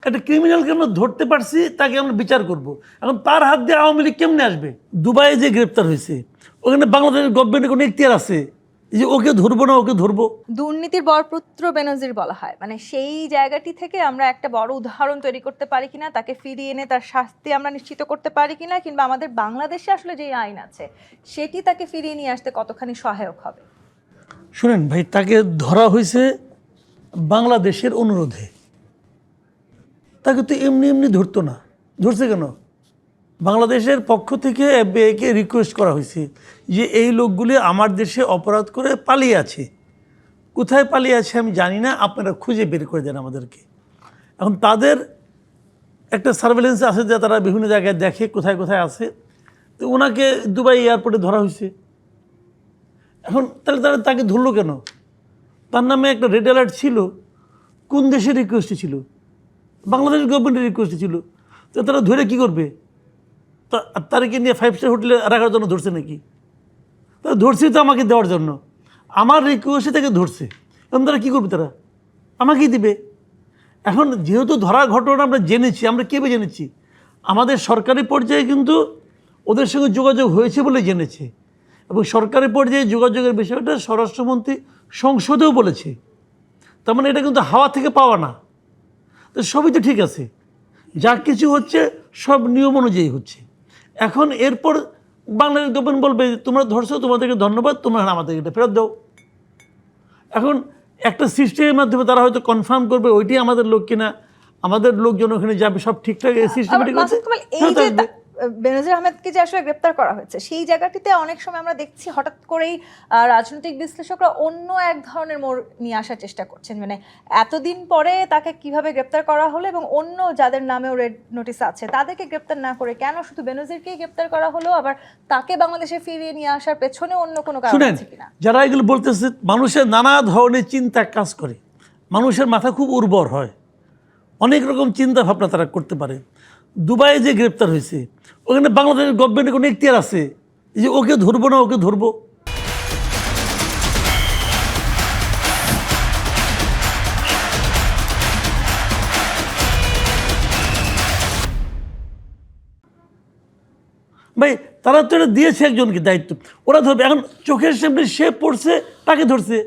একটা ক্রিমিনালকে আমরা ধরতে পারছি, তাকে আমরা বিচার করব। এখন তার হাত দিয়ে আওয়ামী লীগ কেমনে আসবে? দুবাইয়ে যে গ্রেপ্তার হয়েছে, ওখানে বাংলাদেশের গভর্নমেন্টের কোনো এখতিয়ার আছে যে ওকে ধরবো না, ওকে ধরবো? দুর্নীতির বরপুত্র বেনজির বলা হয়, মানে সেই জায়গাটি থেকে আমরা একটা বড় উদাহরণ তৈরি করতে পারি কিনা, তাকে ফিরিয়ে এনে তার শাস্তি আমরা নিশ্চিত করতে পারি কিনা, কিংবা আমাদের বাংলাদেশে আসলে যে আইন আছে সেটি তাকে ফিরিয়ে নিয়ে আসতে কতখানি সহায়ক হবে? শুনেন ভাই, তাকে ধরা হয়েছে বাংলাদেশের অনুরোধে। তাকে তো এমনি এমনি ধরতো না। ধরছে কেন? বাংলাদেশের পক্ষ থেকে এফবিআইকে রিকোয়েস্ট করা হয়েছে যে এই লোকগুলি আমার দেশে অপরাধ করে পালিয়ে আছে। কোথায় পালিয়ে আছে আমি জানি না, আপনারা খুঁজে বের করে দেন আমাদেরকে। এখন তাদের একটা সার্ভেলেন্স আছে যে তারা বিভিন্ন জায়গায় দেখে কোথায় কোথায় আছে। তো ওনাকে দুবাই এয়ারপোর্টে ধরা হয়েছে। এখন তাহলে তারা তাকে ধরলো কেন? তার নামে একটা রেড অ্যালার্ট ছিল। কোন দেশের রিকোয়েস্টে ছিল? বাংলাদেশ গভর্নমেন্টের রিকোয়েস্টে ছিল। তো তারা ধরে কি করবে? তাদেরকে নিয়ে 5 স্টার হোটেলে রাখার জন্য ধরছে নাকি? তারা ধরছে তো আমাকে দেওয়ার জন্য। আমার রিকোয়েস্টে তাকে ধরছে। এখন তারা কী করবে? তারা আমাকেই দিবে। এখন যেহেতু ধরার ঘটনা আমরা জেনেছি, আমরা কীভাবে জেনেছি? আমাদের সরকারি পর্যায়ে কিন্তু ওদের সঙ্গে যোগাযোগ হয়েছে বলে জেনেছে, এবং সরকারি পর্যায়ে যোগাযোগের বিষয়টা স্বরাষ্ট্রমন্ত্রী সংসদেও বলেছে। তার মানে এটা কিন্তু হাওয়া থেকে পাওয়া না। তো সবই তো ঠিক আছে, যা কিছু হচ্ছে সব নিয়ম অনুযায়ী হচ্ছে। এখন এরপর বাংলাদেশ গভর্নমেন্ট বলবে তোমরা ধরছো, তোমাদেরকে ধন্যবাদ, তোমরা আমাদেরকে এটা ফেরত দাও। এখন একটা সিস্টেমের মাধ্যমে তারা হয়তো কনফার্ম করবে ওইটি আমাদের লোক কিনা, আমাদের লোকজন ওখানে যাবে, সব ঠিকঠাক সিস্টেমেটিক আছে। এই যে বেনজির আহমেদকে যে আসলে গ্রেপ্তার করা হয়েছে, সেই জায়গাটিতে অনেক সময় আমরা দেখছি হঠাৎ করেই রাজনৈতিক বিশ্লেষকরা অন্য এক ধরনের মোড় নিয়ে আসার চেষ্টা করছেন। মানে এতদিন পরে তাকে কিভাবে গ্রেপ্তার করা হলো, এবং অন্য যাদের নামেও রেড নোটিস আছে তাদেরকে গ্রেপ্তার না করে কেন শুধু বেনজিরকেই গ্রেপ্তার করা হলো? আবার তাকে বাংলাদেশে ফিরিয়ে নিয়ে আসার পেছনে অন্য কোনো কারণ আছে কিনা? যারা এগুলো বলতেছে, মানুষের নানা ধরনের চিন্তা কাজ করে। মানুষের মাথা খুব উর্বর হয়, অনেক রকম চিন্তা ভাবনা তারা করতে পারে। দুবাইয়ে যে গ্রেপ্তার হয়েছে, ওখানে বাংলাদেশের গভর্নমেন্টের কোনো এখতিয়ার আছে যে ওকে ধরবো না, ওকে ধরবো? ভাই তারা তো এটা দিয়েছে একজনকে দায়িত্ব, ওরা ধরবে। এখন চোখের সামনে সে পড়ছে, তাকে ধরছে।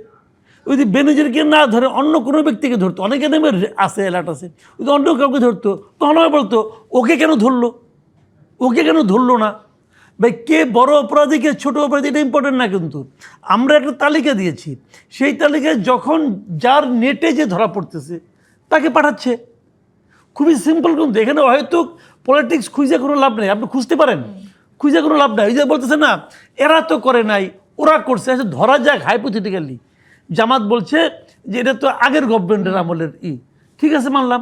ওই যে বেনজিরকে না ধরে অন্য কোনো ব্যক্তিকে ধরতো, অনেকে নামে আছে, অ্যালার্ট আছে, ওই অন্য কাউকে ধরতো, তখন আমার বলতো ওকে কেন ধরলো, ওকে কেন ধরলো না? ভাই কে বড় অপরাধী, কে ছোটো অপরাধী, এটা ইম্পর্টেন্ট না। কিন্তু আমরা একটা তালিকা দিয়েছি, সেই তালিকায় যখন যার নেটে যে ধরা পড়তেছে তাকে পাঠাচ্ছে। খুবই সিম্পল। কিন্তু এখানে হয়তো পলিটিক্স খুঁজে কোনো লাভ নেই। আপনি খুঁজতে পারেন, খুঁজে কোনো লাভ নাই। ওই যে বলতেছে না এরা তো করে নাই, ওরা করছে। আচ্ছা ধরা যাক হাইপোথেটিক্যালি, জামাত বলছে যে এটা তো আগের গভর্নমেন্টের আমলের ঠিক আছে, মানলাম।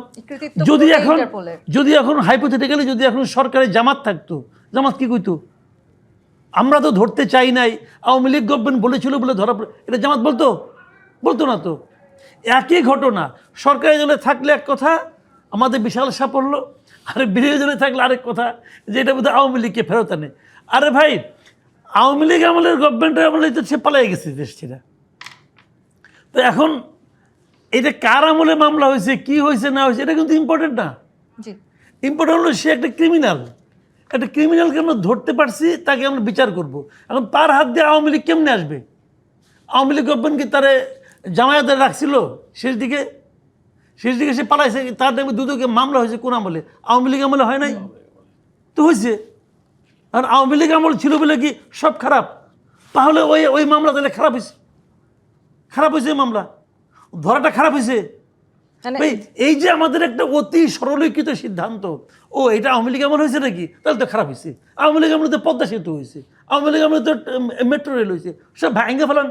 যদি এখন হাইপোথেটিক্যালি যদি এখন সরকারি জামাত থাকতো, জামাত কি কইতো? আমরা তো ধরতে চাই নাই, আওয়ামী লীগ গভর্নমেন্ট বলেছিল বলে ধরা, এটা জামাত বলতো? বলতো না তো। একই ঘটনা সরকারি দলে থাকলে এক কথা, আমাদের বিশাল সাফল্য, আর বিরোধী দলে থাকলে আরেক কথা, যে এটা বোধহয় আওয়ামী লীগকে ফেরত আনে। আরে ভাই, আওয়ামী লীগ আমলের গভর্নমেন্টের আমলে তো সে পালাই গেছে দেশ ছেড়ে। তো এখন এটা কার আমলে মামলা হয়েছে, কি হয়েছে না হয়েছে, এটা কিন্তু ইম্পর্টেন্ট না। ইম্পর্টেন্ট হলো সে একটা ক্রিমিনাল। একটা ক্রিমিনালকে আমরা ধরতে পারছি, তাকে আমরা বিচার করব। এখন তার হাত দিয়ে আওয়ামী লীগ কেমনে আসবে? আওয়ামী লীগ গভর্নমেন্ট কি তারে জামায়াতে রাখছিল? শেষ দিকে সে পালাইছে, তার নামে দুদকে মামলা হয়েছে। কোন আমলে? আওয়ামী লীগ আমলে হয় নাই তো? হয়েছে। আর আওয়ামী লীগ আমল ছিল বলে কি সব খারাপ? তাহলে ওই মামলা তাহলে খারাপ হয়েছে মামলা, ধরাটা খারাপ হয়েছে। এই যে আমাদের একটা অতি সরলীকৃত সিদ্ধান্ত, ও এটা আওয়ামী লীগ আমল হয়েছে নাকি, তাহলে তো খারাপ হয়েছে। আওয়ামী লীগ আমলে তো পদ্মা সেতু হয়েছে, আওয়ামী লীগ আমলে তো মেট্রো রেল হয়েছে, সব ভাঙে ফেলান।